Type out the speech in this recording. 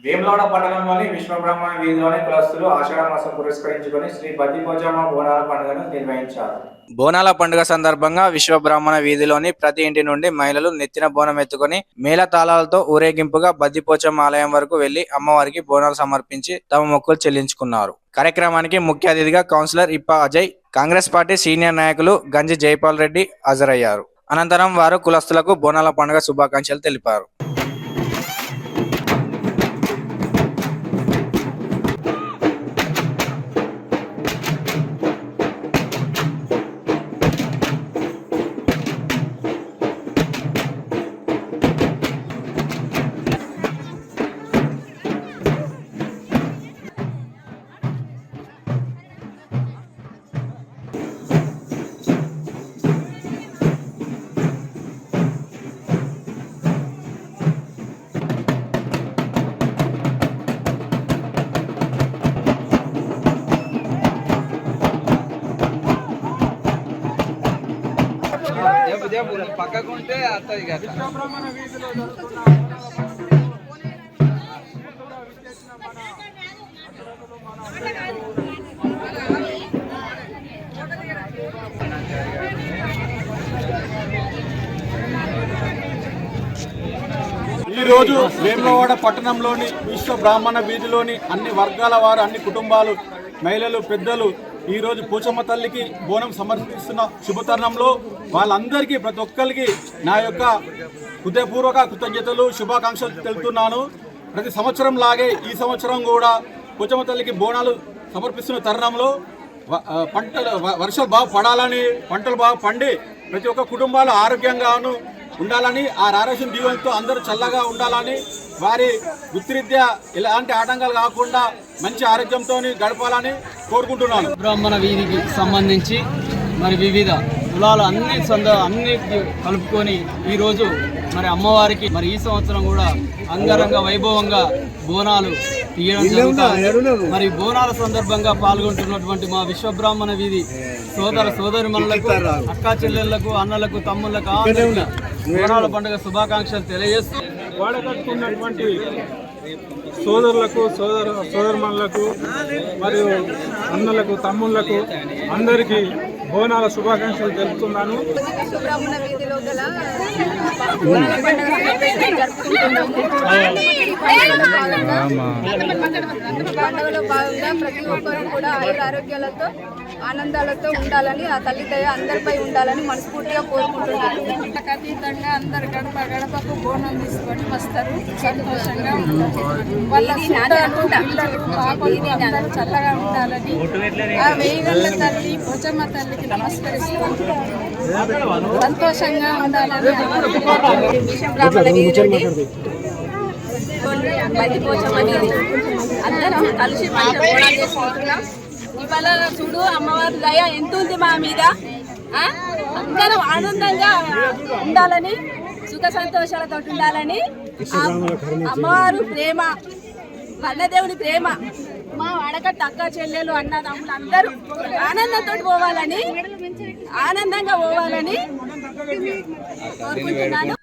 వేములవాడ పట్టణంలోని విశ్వబ్రహ్మణ వీధిలోని కులస్తులు ఆషాఢ మాసం పురస్కరించుకొని శ్రీ బద్దిపోచమ్మ బోనాల పండుగను నిర్వహించారు. బోనాల పండుగ సందర్భంగా విశ్వబ్రాహ్మణ వీధిలోని ప్రతి ఇంటి నుండి మహిళలు నెత్తిన బోనం ఎత్తుకొని మేళతాళాలతో ఊరేగింపుగా బద్దిపోచమ్మ ఆలయం వరకు వెళ్లి అమ్మవారికి బోనాలు సమర్పించి తమ మొక్కులు చెల్లించుకున్నారు. కార్యక్రమానికి ముఖ్య అతిథిగా కౌన్సిలర్ ఇప్ప అజయ్, కాంగ్రెస్ పార్టీ సీనియర్ నాయకులు గంజి జైపాల్ రెడ్డి హాజరయ్యారు. అనంతరం వారు కులస్తులకు బోనాల పండుగ శుభాకాంక్షలు తెలిపారు. పక్కకుంటే అత్తది కదా. ఈరోజు వేములవాడ పట్టణంలోని విశ్వ బ్రాహ్మణ వీధిలోని అన్ని వర్గాల వారు, అన్ని కుటుంబాలు, మహిళలు, పెద్దలు ఈరోజు పోచమ్మ తల్లికి బోనం సమర్పిస్తున్న శుభతరుణంలో వాళ్ళందరికీ, ప్రతి ఒక్కరికి నా యొక్క హృదయపూర్వక కృతజ్ఞతలు, శుభాకాంక్షలు తెలుపుతున్నాను. ప్రతి సంవత్సరం లాగే ఈ సంవత్సరం కూడా పోచమ్మ తల్లికి బోనాలు సమర్పిస్తున్న తరుణంలో వర్షాలు బాగా పడాలని, పంటలు బాగా పండి ప్రతి ఒక్క కుటుంబాలు ఆరోగ్యంగాను ఉండాలని, ఆ ఆరోగ్యం దీవెనతో అందరూ చల్లగా ఉండాలని, వారి వృత్తిరీత్యా ఎలాంటి ఆటంకాలు కాకుండా మంచి ఆరోగ్యంతో గడపాలని కోరుకుంటున్నాను. బ్రాహ్మణ వీధికి సంబంధించి మరి వివిధ కులాలు అన్ని కలుపుకొని ఈరోజు మరి అమ్మవారికి మరి ఈ సంవత్సరం కూడా అంగరంగ వైభవంగా బోనాలు తీయడం జరుగుతుంది. మరి బోనాల సందర్భంగా పాల్గొంటున్నటువంటి మా విశ్వబ్రాహ్మణ వీధి సోదరిమణులకు, అక్కా చెల్లెళ్లకు, అన్నలకు, తమ్ముళ్లకు బోనాల పండుగ శుభాకాంక్షలు తెలియజేస్తూ వాడకట్టుకున్నటువంటి సోదరులకు, సోదరుమణులకు మరియు అన్నలకు, తమ్ముళ్లకు అందరికీ బోనాల శుభాకాంక్షలు తెలుపుతున్నాను. విశ్వబ్రాహ్మణ వీధిలో గల పండుగలో భాగంగా ప్రతి ఒక్కరు కూడా ఆరోగ్యాలతో, ఆనందాలతో ఉండాలని, ఆ తల్లి దయ అందరిపై ఉండాలని మనస్ఫూర్తిగా కోరుకుంటున్నాను. అతీతంగా అందరు గడప గడపకు బోనం తీసుకొని వస్తారు, సంతోషంగా ఉంటారు. వాళ్ళ అందరూ చల్లగా ఉండాలని ఆ వేయిగల్ల తల్లి పోచమ్మ తల్లికి నమస్కరిస్తూ సంతోషంగా ఉండాలని అందరం కలిసి చేసుకుంటున్నాం. ఇవాళ చూడు అమ్మవారి దయ ఎంత ఉంది మా మీద. అందరం ఆనందంగా ఉండాలని, సుఖ సంతోషాలతో ఉండాలని, అమ్మవారు ప్రేమ, వన్నదేవుని ప్రేమ, మా వాడకట్టు అక్క చెల్లెలు, అన్నదమ్ములు అందరూ ఆనందంతో పోవాలని, ఆనందంగా పోవాలని కోరుకుంటున్నాను.